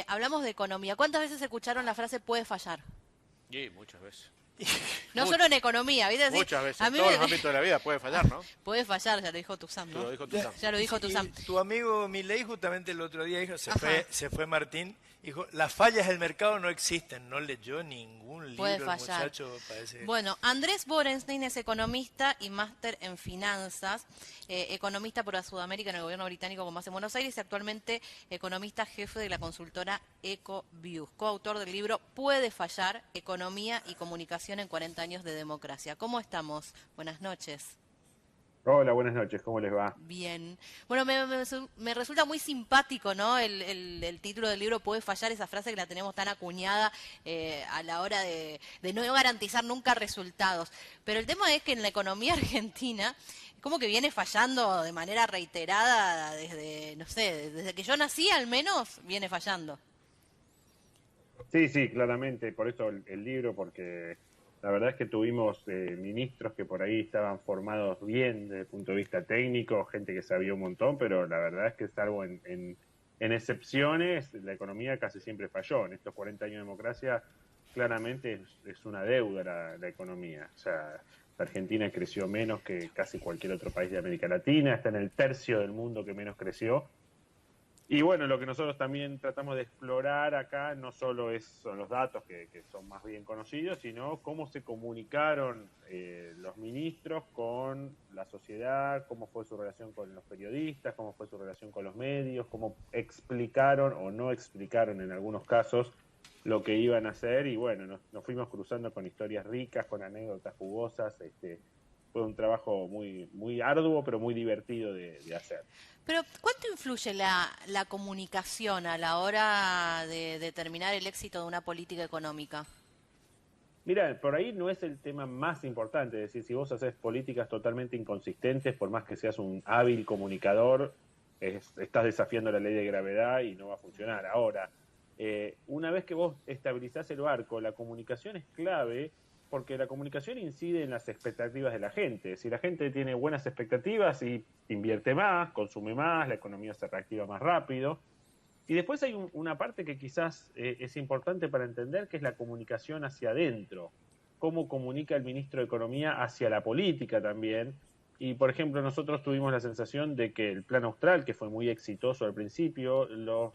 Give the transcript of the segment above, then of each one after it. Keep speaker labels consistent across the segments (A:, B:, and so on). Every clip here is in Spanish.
A: hablamos de economía. ¿Cuántas veces escucharon la frase puede fallar?
B: Y muchas veces.
A: No solo en economía, ¿viste? Así,
B: Muchas veces.
A: a
B: En
A: mí
B: todos los
A: me...
B: ámbitos de la vida puede fallar, ¿no?
A: puede fallar, ya lo dijo Tuzán,
B: Eso
A: ¿no?
B: lo dijo
C: Ya,
B: Tuzán.
A: Ya lo dijo
C: y
A: Tuzán.
C: tu amigo Milei justamente el otro día dijo,
A: Ajá.
C: se fue Martín, dijo, las fallas del mercado no existen. No leyó ningún
A: Puede
C: libro el
A: fallar.
C: muchacho, parece.
A: Bueno, Andrés Borenstein es economista y máster en finanzas, economista por la Sudamérica en el gobierno británico con base en Buenos Aires y actualmente economista jefe de la consultora EcoViews, coautor del libro Puede fallar, economía y comunicación en 40 años de democracia. ¿Cómo estamos? Buenas noches.
D: Hola, buenas noches, ¿cómo les va?
A: Bien. Bueno, me resulta muy simpático, ¿no? El título del libro puede fallar, esa frase que la tenemos tan acuñada a la hora de no garantizar nunca resultados. Pero el tema es que en la economía argentina, como que viene fallando de manera reiterada desde, no sé, desde que yo nací al menos, viene fallando.
D: Sí, sí, claramente, por eso el libro, porque la verdad es que tuvimos ministros que por ahí estaban formados bien desde el punto de vista técnico, gente que sabía un montón, pero la verdad es que salvo en excepciones, la economía casi siempre falló. En estos 40 años de democracia, claramente es una deuda la economía. O sea, la Argentina creció menos que casi cualquier otro país de América Latina, está en el tercio del mundo que menos creció. Y bueno, lo que nosotros también tratamos de explorar acá no solo son los datos que son más bien conocidos, sino cómo se comunicaron los ministros con la sociedad, cómo fue su relación con los periodistas, cómo fue su relación con los medios, cómo explicaron o no explicaron en algunos casos lo que iban a hacer. Y bueno, nos fuimos cruzando con historias ricas, con anécdotas jugosas. Fue un trabajo muy, muy arduo, pero muy divertido de hacer.
A: Pero, ¿cuánto influye la comunicación a la hora de determinar el éxito de una política económica?
D: Mira, por ahí no es el tema más importante, es decir, si vos haces políticas totalmente inconsistentes, por más que seas un hábil comunicador, estás desafiando la ley de gravedad y no va a funcionar. Ahora, una vez que vos estabilizás el barco, la comunicación es clave porque la comunicación incide en las expectativas de la gente. Si la gente tiene buenas expectativas y invierte más, consume más, la economía se reactiva más rápido. Y después hay una parte que quizás es importante para entender, que es la comunicación hacia adentro. Cómo comunica el ministro de Economía hacia la política también. Y, por ejemplo, nosotros tuvimos la sensación de que el Plan Austral, que fue muy exitoso al principio, los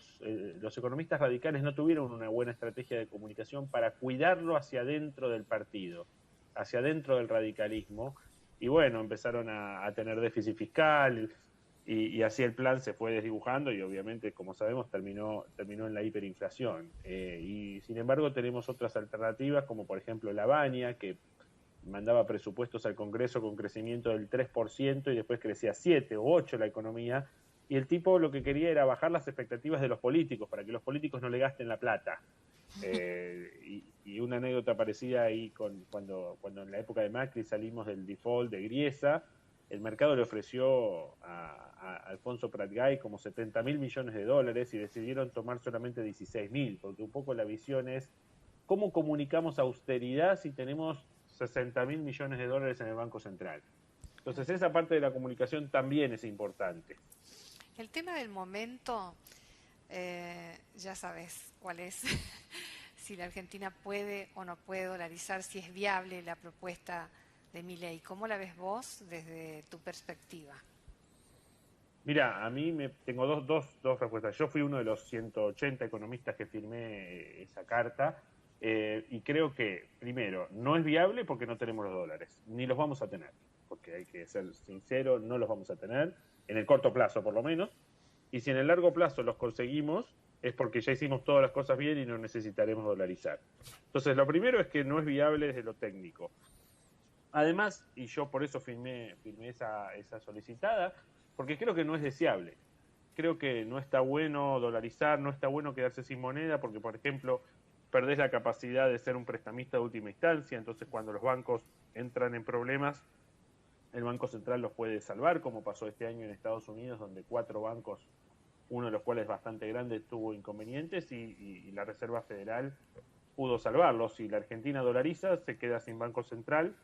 D: economistas radicales no tuvieron una buena estrategia de comunicación para cuidarlo hacia adentro del partido, hacia adentro del radicalismo. Y bueno, empezaron a tener déficit fiscal, y así el plan se fue desdibujando y obviamente, como sabemos, terminó en la hiperinflación. Y sin embargo tenemos otras alternativas, como por ejemplo la Baña, que mandaba presupuestos al Congreso con crecimiento del 3% y después crecía 7 o 8 la economía. Y el tipo lo que quería era bajar las expectativas de los políticos, para que los políticos no le gasten la plata. Y una anécdota parecida ahí cuando en la época de Macri salimos del default de Griesa, el mercado le ofreció a Alfonso Pratgay como 70.000 millones de dólares y decidieron tomar solamente 16.000, porque un poco la visión es cómo comunicamos austeridad si tenemos 60.000 millones de dólares en el Banco Central. Entonces esa parte de la comunicación también es importante.
E: El tema del momento, ya sabes cuál es, si la Argentina puede o no puede dolarizar, si es viable la propuesta de Milei. ¿Cómo la ves vos desde tu perspectiva?
D: Mira, tengo dos respuestas. Yo fui uno de los 180 economistas que firmé esa carta y creo que, primero, no es viable porque no tenemos los dólares, ni los vamos a tener, porque hay que ser sincero, no los vamos a tener, en el corto plazo por lo menos, y si en el largo plazo los conseguimos, es porque ya hicimos todas las cosas bien y no necesitaremos dolarizar. Entonces, lo primero es que no es viable desde lo técnico. Además, y yo por eso firmé esa solicitada, porque creo que no es deseable. Creo que no está bueno dolarizar, no está bueno quedarse sin moneda, porque, por ejemplo, perdés la capacidad de ser un prestamista de última instancia, entonces cuando los bancos entran en problemas, el Banco Central los puede salvar, como pasó este año en Estados Unidos, donde 4 bancos, uno de los cuales bastante grande, tuvo inconvenientes y la Reserva Federal pudo salvarlos. Si la Argentina dolariza, se queda sin Banco Central.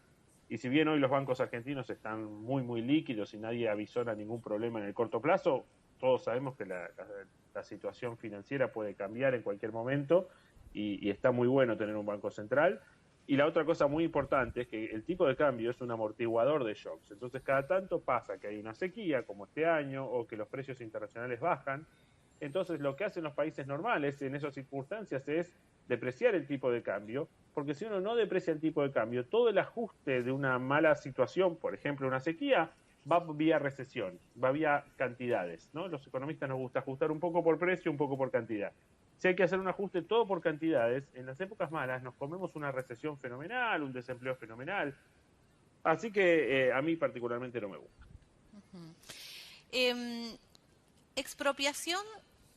D: Y si bien hoy los bancos argentinos están muy, muy líquidos y nadie avisora ningún problema en el corto plazo, todos sabemos que la la situación financiera puede cambiar en cualquier momento y está muy bueno tener un banco central. Y la otra cosa muy importante es que el tipo de cambio es un amortiguador de shocks. Entonces, cada tanto pasa que hay una sequía, como este año, o que los precios internacionales bajan. Entonces, lo que hacen los países normales en esas circunstancias es depreciar el tipo de cambio, porque si uno no deprecia el tipo de cambio, todo el ajuste de una mala situación, por ejemplo, una sequía, va vía recesión, va vía cantidades, ¿no? Los economistas nos gusta ajustar un poco por precio, un poco por cantidad. Si hay que hacer un ajuste todo por cantidades, en las épocas malas nos comemos una recesión fenomenal, un desempleo fenomenal. Así que a mí particularmente no me gusta.
A: Expropiación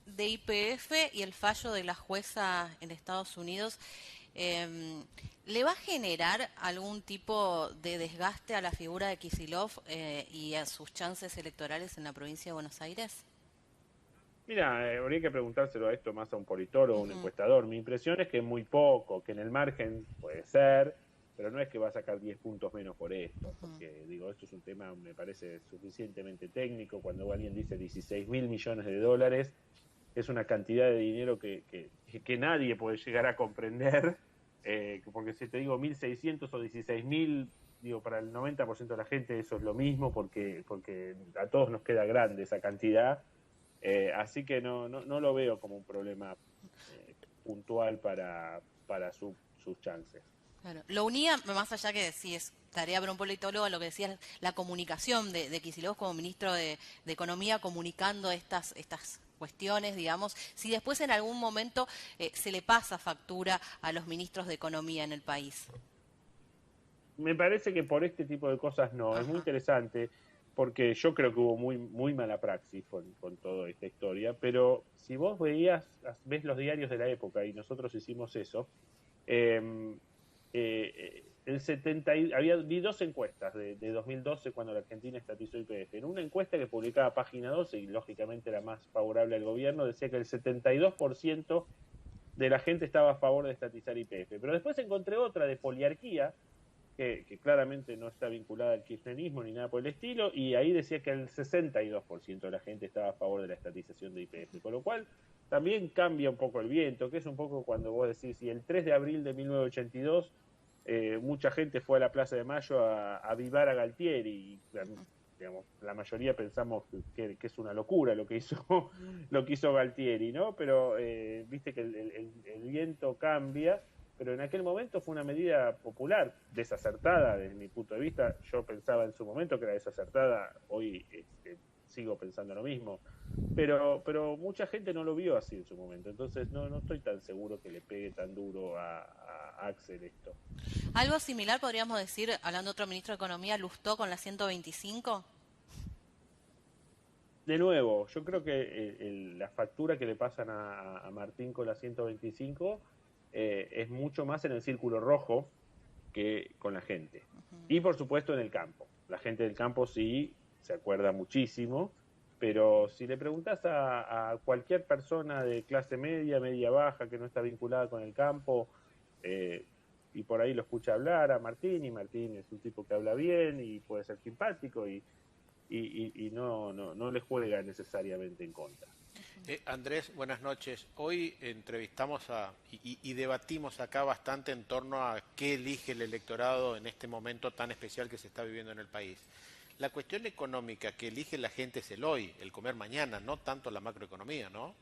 A: de YPF y el fallo de la jueza en Estados Unidos, ¿le va a generar algún tipo de desgaste a la figura de Kicillof y a sus chances electorales en la provincia de Buenos Aires?
D: Mira, habría que preguntárselo a esto más a un politólogo o un encuestador. Mi impresión es que muy poco, que en el margen puede ser, pero no es que va a sacar 10 puntos menos por esto, porque digo, esto es un tema, me parece, suficientemente técnico. Cuando alguien dice 16.000 millones de dólares, es una cantidad de dinero que nadie puede llegar a comprender, porque si te digo 1.600 o 16.000, digo, para el 90% de la gente eso es lo mismo, porque a todos nos queda grande esa cantidad. Así que no lo veo como un problema puntual para sus chances.
A: Claro. Lo unía, más allá que sí es tarea para un politólogo, lo que decía la comunicación de Kicillof como ministro de Economía, comunicando estas cuestiones, digamos, si después en algún momento se le pasa factura a los ministros de Economía en el país.
D: Me parece que por este tipo de cosas no. Es muy interesante, porque yo creo que hubo muy mala praxis con toda esta historia, pero si vos ves los diarios de la época, y nosotros hicimos eso, vi dos encuestas de 2012 cuando la Argentina estatizó YPF. En una encuesta que publicaba Página 12, y lógicamente era más favorable al gobierno, decía que el 72% de la gente estaba a favor de estatizar YPF. Pero después encontré otra de Poliarquía, que claramente no está vinculada al kirchnerismo ni nada por el estilo, y ahí decía que el 62% de la gente estaba a favor de la estatización de YPF, con lo cual también cambia un poco el viento, que es un poco cuando vos decís, si el 3 de abril de 1982 mucha gente fue a la Plaza de Mayo a avivar a Galtieri, y digamos, la mayoría pensamos que es una locura lo que hizo Galtieri, ¿no? Pero viste que el viento cambia. Pero en aquel momento fue una medida popular, desacertada desde mi punto de vista. Yo pensaba en su momento que era desacertada, hoy sigo pensando lo mismo. Pero mucha gente no lo vio así en su momento, entonces no estoy tan seguro que le pegue tan duro a Axel esto.
A: Algo similar podríamos decir, hablando de otro ministro de Economía, Lustó con la 125.
D: De nuevo, yo creo que la factura que le pasan a Martín con la 125... es mucho más en el círculo rojo que con la gente. Y por supuesto en el campo. La gente del campo sí se acuerda muchísimo, pero si le preguntas a cualquier persona de clase media, media baja, que no está vinculada con el campo, y por ahí lo escucha hablar a Martín, y Martín es un tipo que habla bien y puede ser simpático y no le juega necesariamente en contra.
B: Andrés, buenas noches. Hoy entrevistamos y debatimos acá bastante en torno a qué elige el electorado en este momento tan especial que se está viviendo en el país. La cuestión económica que elige la gente es el hoy, el comer mañana, no tanto la macroeconomía, ¿no?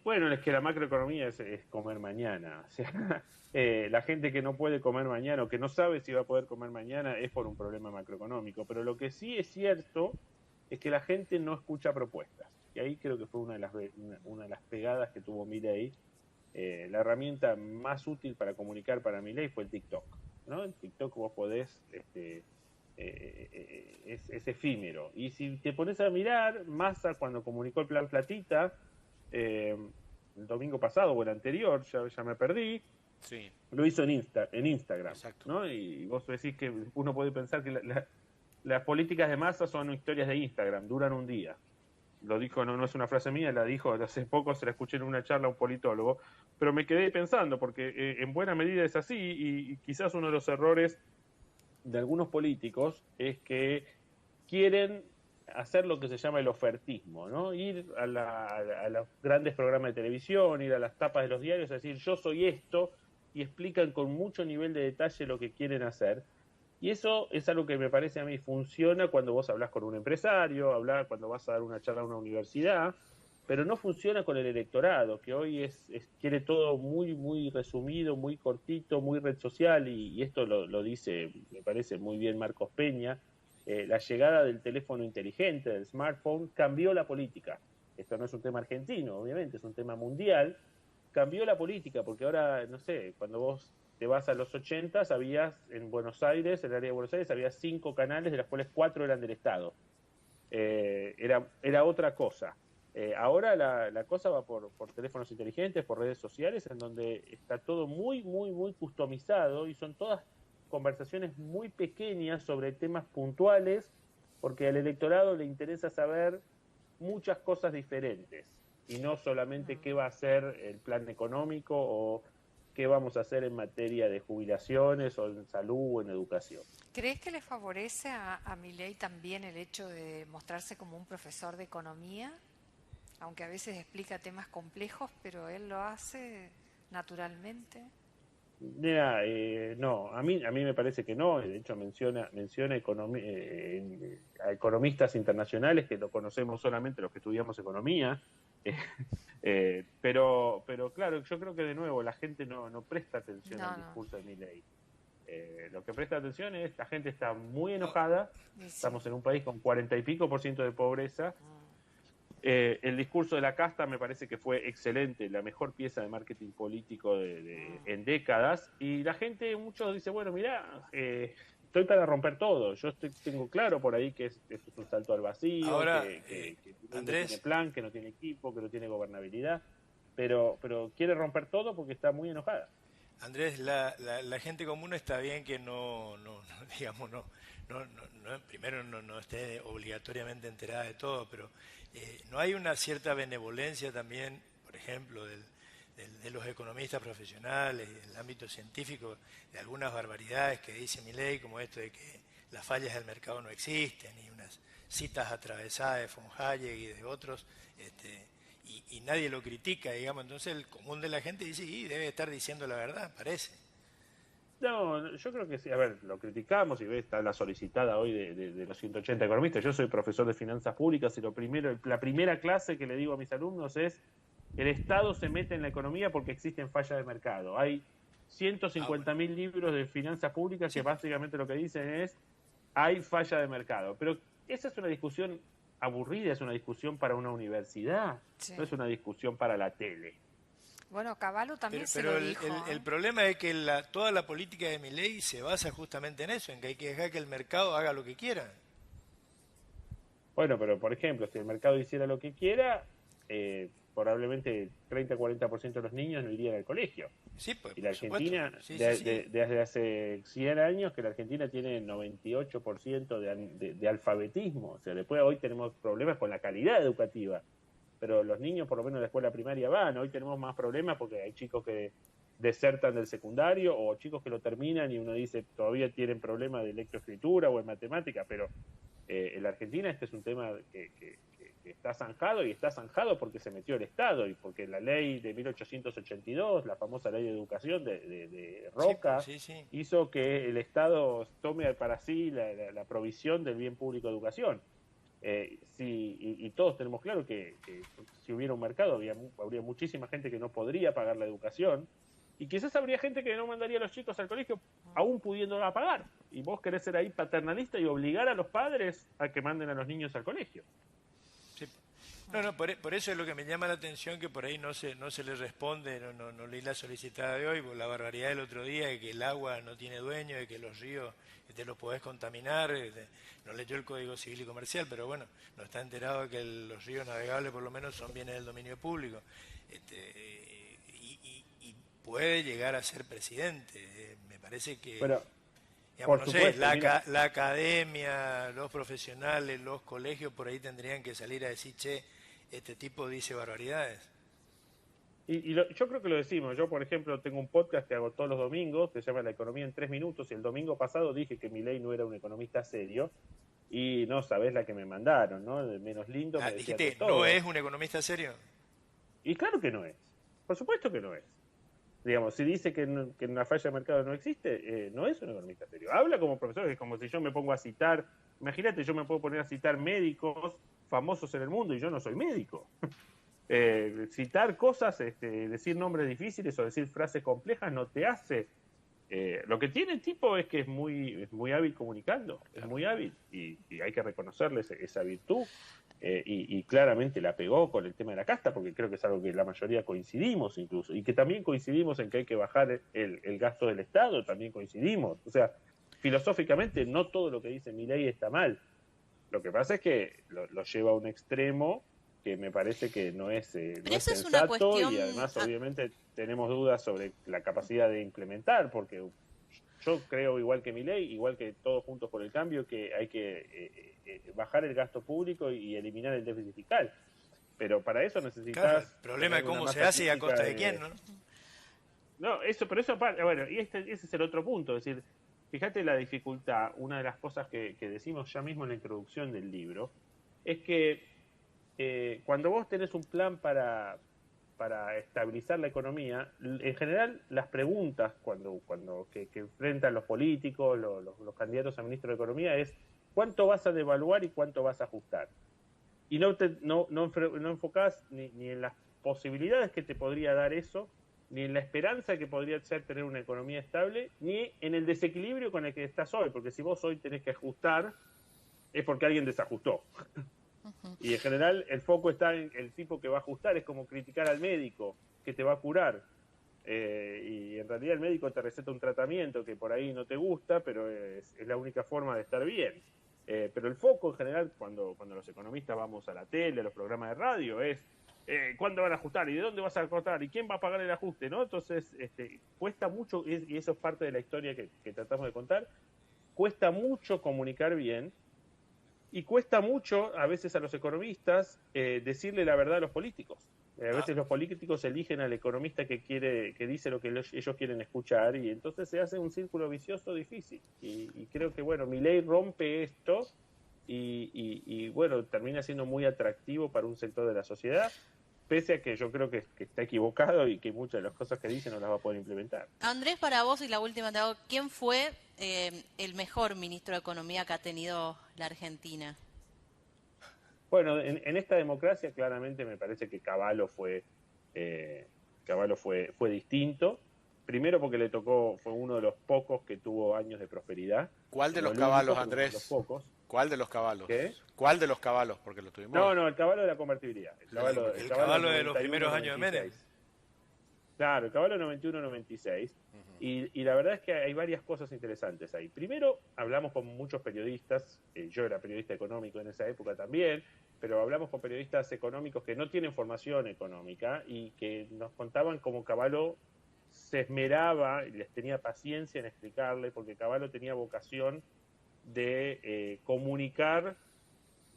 D: Bueno, es que la macroeconomía es comer mañana. O sea, la gente que no puede comer mañana o que no sabe si va a poder comer mañana es por un problema macroeconómico. Pero lo que sí es cierto es que la gente no escucha propuestas. Y ahí creo que fue una de las pegadas que tuvo Milei. La herramienta más útil para comunicar para Milei fue el TikTok, ¿no? En TikTok vos podés, es efímero. Y si te pones a mirar, Massa cuando comunicó el plan Platita, el domingo pasado o el anterior, ya me perdí,
B: sí,
D: lo hizo en Instagram.
B: Exacto.
D: ¿No? Y vos decís que uno puede pensar que las políticas de Massa son historias de Instagram, duran un día. Lo dijo, no es una frase mía, la dijo hace poco, se la escuché en una charla a un politólogo, pero me quedé pensando, porque en buena medida es así, y quizás uno de los errores de algunos políticos es que quieren hacer lo que se llama el ofertismo, ¿no? Ir a los grandes programas de televisión, ir a las tapas de los diarios, decir yo soy esto, y explican con mucho nivel de detalle lo que quieren hacer. Y eso es algo que me parece a mí funciona cuando vos hablás con un empresario, cuando vas a dar una charla a una universidad, pero no funciona con el electorado, que hoy quiere todo muy, muy resumido, muy cortito, muy red social, y esto lo dice, me parece muy bien Marcos Peña. La llegada del teléfono inteligente, del smartphone, cambió la política. Esto no es un tema argentino, obviamente, es un tema mundial. Cambió la política, porque ahora, no sé, cuando vos te vas a los 80, en Buenos Aires, en el área de Buenos Aires, había 5 canales, de las cuales 4 eran del Estado. Era otra cosa. Ahora la cosa va por teléfonos inteligentes, por redes sociales, en donde está todo muy, muy, muy customizado, y son todas conversaciones muy pequeñas sobre temas puntuales, porque al electorado le interesa saber muchas cosas diferentes, y no solamente qué va a hacer el plan económico o qué vamos a hacer en materia de jubilaciones o en salud o en educación.
E: ¿Crees que le favorece a Milei también el hecho de mostrarse como un profesor de economía? Aunque a veces explica temas complejos, pero él lo hace naturalmente.
D: Mira, no, a mí me parece que no. De hecho menciona a economistas internacionales que lo conocemos solamente los que estudiamos economía. Pero claro, yo creo que de nuevo la gente no presta atención al discurso de Milei. Lo que presta atención es la gente está muy enojada. Estamos en un país con 40 y pico % de pobreza. El discurso de la casta me parece que fue excelente, la mejor pieza de marketing político en décadas, y la gente, muchos dicen, bueno, mirá, estoy para romper todo. Yo tengo claro por ahí que esto es un salto al vacío.
C: Ahora,
D: que
C: Andrés,
D: no tiene plan, que no tiene equipo, que no tiene gobernabilidad, pero quiere romper todo porque está muy enojada.
C: Andrés, la gente común está bien que digamos, primero no esté obligatoriamente enterada de todo, pero no hay una cierta benevolencia también, por ejemplo, de los economistas profesionales y del ámbito científico, de algunas barbaridades que dice Milei, como esto de que las fallas del mercado no existen, y unas citas atravesadas de von Hayek y de otros, y nadie lo critica, digamos. Entonces el común de la gente dice, y debe estar diciendo la verdad, parece.
D: No, yo creo que sí. A ver, lo criticamos, y está la solicitada hoy de los 180 economistas. Yo soy profesor de finanzas públicas, y la primera clase que le digo a mis alumnos es: el Estado se mete en la economía porque existen fallas de mercado. Hay 150.000 libros de finanzas públicas que básicamente lo que dicen es: hay falla de mercado. Pero esa es una discusión aburrida, es una discusión para una universidad, no es una discusión para la tele.
E: Bueno, Cavallo también
C: pero
E: lo dijo.
C: El problema es que toda la política de Milei se basa justamente en eso, en que hay que dejar que el mercado haga lo que quiera.
D: Pero por ejemplo, si el mercado hiciera lo que quiera, probablemente 30-40% de los niños no irían al colegio.
C: Sí, pues,
D: y la Argentina,
C: sí.
D: desde hace 100 años, que la Argentina tiene 98% de alfabetismo. O sea, después hoy tenemos problemas con la calidad educativa, pero los niños por lo menos a la escuela primaria van. Hoy tenemos más problemas porque hay chicos que desertan del secundario, o chicos que lo terminan y uno dice todavía tienen problemas de lectoescritura o en matemática, pero en la Argentina este es un tema que está zanjado, y está zanjado porque se metió el Estado, y porque la ley de 1882, la famosa ley de educación de Roca, hizo que el Estado tome para sí la provisión del bien público de educación. Y todos tenemos claro que si hubiera un mercado habría muchísima gente que no podría pagar la educación, y quizás habría gente que no mandaría a los chicos al colegio aún pudiéndola pagar, y vos querés ser ahí paternalista y obligar a los padres a que manden a los niños al colegio.
C: Sí. Por eso es lo que me llama la atención, que por ahí no se le responde. No leí la solicitada de hoy, por la barbaridad del otro día, de que el agua no tiene dueño, de que los ríos te los podés contaminar. No leyó el Código Civil y Comercial, pero bueno, no está enterado de que los ríos navegables por lo menos son bienes del dominio público. Y puede llegar a ser presidente. Me parece que... Digamos, no sé, la academia, los profesionales, los colegios por ahí tendrían que salir a decir, che, este tipo dice barbaridades.
D: Yo creo que lo decimos. Yo, por ejemplo, tengo un podcast que hago todos los domingos, que se llama La Economía en 3 minutos, y el domingo pasado dije que Milei no era un economista serio, y no sabés la que me mandaron, ¿no? De menos lindo me decían de
C: Dijiste,
D: todo.
C: ¿no es un economista serio?
D: Y claro que no es. Por supuesto que no es. Digamos, si dice que una falla de mercado no existe, no es un economista serio. Habla como profesor, es como si yo me pongo a citar, imagínate, yo me puedo poner a citar médicos famosos en el mundo y yo no soy médico. Citar cosas, decir nombres difíciles o decir frases complejas no te hace. Lo que tiene el tipo es que es muy hábil comunicando, es muy hábil y hay que reconocerle esa virtud. Y claramente la pegó con el tema de la casta, porque creo que es algo que la mayoría coincidimos incluso, y que también coincidimos en que hay que bajar el gasto del Estado, también coincidimos. O sea, filosóficamente no todo lo que dice Milei está mal. Lo que pasa es que lo lleva a un extremo que me parece que no es
A: una
D: sensato,
A: cuestión...
D: y además obviamente tenemos dudas sobre la capacidad de implementar, porque yo creo, igual que Milei, igual que todos juntos por el cambio, que hay que bajar el gasto público y eliminar el déficit fiscal. Pero para eso necesitas...
C: Claro, el problema es cómo se hace y a costa de quién, ¿no?
D: No, pero eso aparte, bueno, y ese es el otro punto, es decir, fíjate la dificultad, una de las cosas que decimos ya mismo en la introducción del libro, es que cuando vos tenés un plan para estabilizar la economía, en general las preguntas que enfrentan los políticos, los candidatos a ministro de Economía es ¿cuánto vas a devaluar y cuánto vas a ajustar? Y no enfocás ni en las posibilidades que te podría dar eso, ni en la esperanza que podría ser tener una economía estable, ni en el desequilibrio con el que estás hoy, porque si vos hoy tenés que ajustar, es porque alguien desajustó. Y en general el foco está en el tipo que va a ajustar, es como criticar al médico que te va a curar. Y en realidad el médico te receta un tratamiento que por ahí no te gusta, pero es la única forma de estar bien. Pero el foco en general, cuando los economistas vamos a la tele, a los programas de radio, es ¿cuándo van a ajustar? ¿Y de dónde vas a ajustar? ¿Y quién va a pagar el ajuste? ¿No? Entonces, cuesta mucho, y eso es parte de la historia que tratamos de contar, cuesta mucho comunicar bien. Y cuesta mucho, a veces a los economistas, decirle la verdad a los políticos. A veces los políticos eligen al economista que dice lo que ellos quieren escuchar, y entonces se hace un círculo vicioso difícil. Y creo que, bueno, Milei rompe esto y bueno, termina siendo muy atractivo para un sector de la sociedad, pese a que yo creo que está equivocado y que muchas de las cosas que dice no las va a poder implementar.
A: Andrés, para vos, y la última te hago, ¿quién fue el mejor ministro de Economía que ha tenido la Argentina?
D: Bueno, en esta democracia claramente me parece que Cavallo fue distinto. Primero porque fue uno de los pocos que tuvo años de prosperidad.
B: ¿Cuál de los
D: No
B: Cavallos,
D: único,
B: Andrés?
D: los pocos.
B: ¿Cuál de los Cavallos?
D: ¿Qué?
B: ¿Cuál de los Cavallos? Porque lo tuvimos.
D: No, el Cavallo de la convertibilidad. El
C: Cavallo de los primeros años de Menem.
D: Claro, el Cavallo 91-96. Y la verdad es que hay varias cosas interesantes ahí. Primero, hablamos con muchos periodistas, yo era periodista económico en esa época también, pero hablamos con periodistas económicos que no tienen formación económica y que nos contaban cómo Cavallo se esmeraba y les tenía paciencia en explicarle, porque Cavallo tenía vocación de comunicar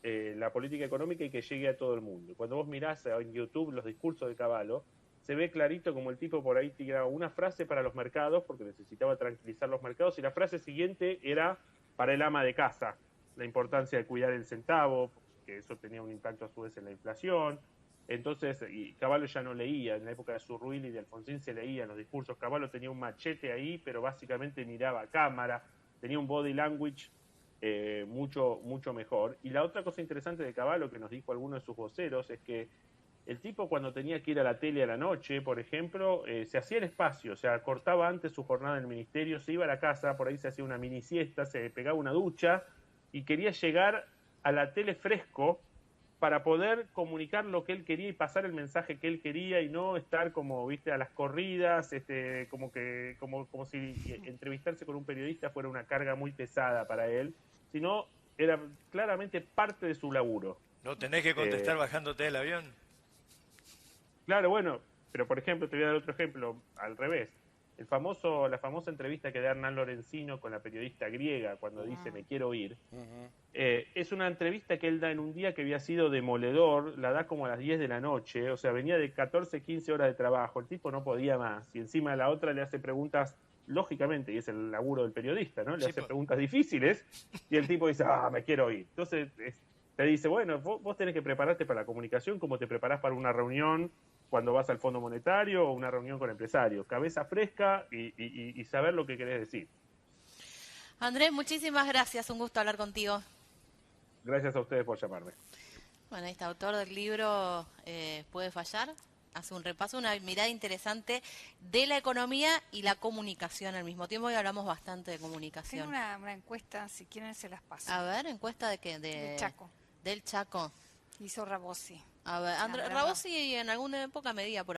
D: la política económica y que llegue a todo el mundo. Cuando vos mirás en YouTube los discursos de Cavallo, se ve clarito como el tipo por ahí tiraba una frase para los mercados, porque necesitaba tranquilizar los mercados, y la frase siguiente era para el ama de casa, la importancia de cuidar el centavo, que eso tenía un impacto a su vez en la inflación. Entonces, y Cavallo ya no leía, en la época de Zurruil y de Alfonsín se leían los discursos. Cavallo tenía un machete ahí, pero básicamente miraba a cámara, tenía un body language mucho mejor. Y la otra cosa interesante de Cavallo, que nos dijo alguno de sus voceros, es que el tipo cuando tenía que ir a la tele a la noche, por ejemplo, se hacía el espacio, o sea, cortaba antes su jornada en el ministerio, se iba a la casa, por ahí se hacía una mini siesta, se pegaba una ducha y quería llegar a la tele fresco para poder comunicar lo que él quería y pasar el mensaje que él quería y no estar como, viste, a las corridas, como si entrevistarse con un periodista fuera una carga muy pesada para él, sino era claramente parte de su laburo.
C: ¿No tenés que contestar bajándote del avión?
D: Claro, bueno, pero por ejemplo, te voy a dar otro ejemplo al revés. La famosa entrevista que da Hernán Lorenzino con la periodista griega cuando dice me quiero ir, es una entrevista que él da en un día que había sido demoledor, la da como a las 10 de la noche, o sea, venía de 14, 15 horas de trabajo, el tipo no podía más, y encima la otra le hace preguntas lógicamente, y es el laburo del periodista, ¿no? Le
C: Sí,
D: hace
C: pues.
D: preguntas difíciles y el tipo dice, me quiero ir. Entonces te dice, bueno, vos tenés que prepararte para la comunicación como te preparás para una reunión cuando vas al Fondo Monetario o una reunión con empresarios. Cabeza fresca y saber lo que querés decir.
A: Andrés, muchísimas gracias, un gusto hablar contigo.
D: Gracias a ustedes por llamarme.
A: Bueno, este autor del libro Puede fallar, hace un repaso, una mirada interesante de la economía y la comunicación al mismo tiempo, y hablamos bastante de
E: Tengo
A: comunicación.
E: una encuesta, si quieren se las paso.
A: A ver, encuesta de qué,
E: Del Chaco.
A: Del Chaco.
E: Hizo Rabosi.
A: A ver,
E: Andrea
A: Rabossi en alguna época medía por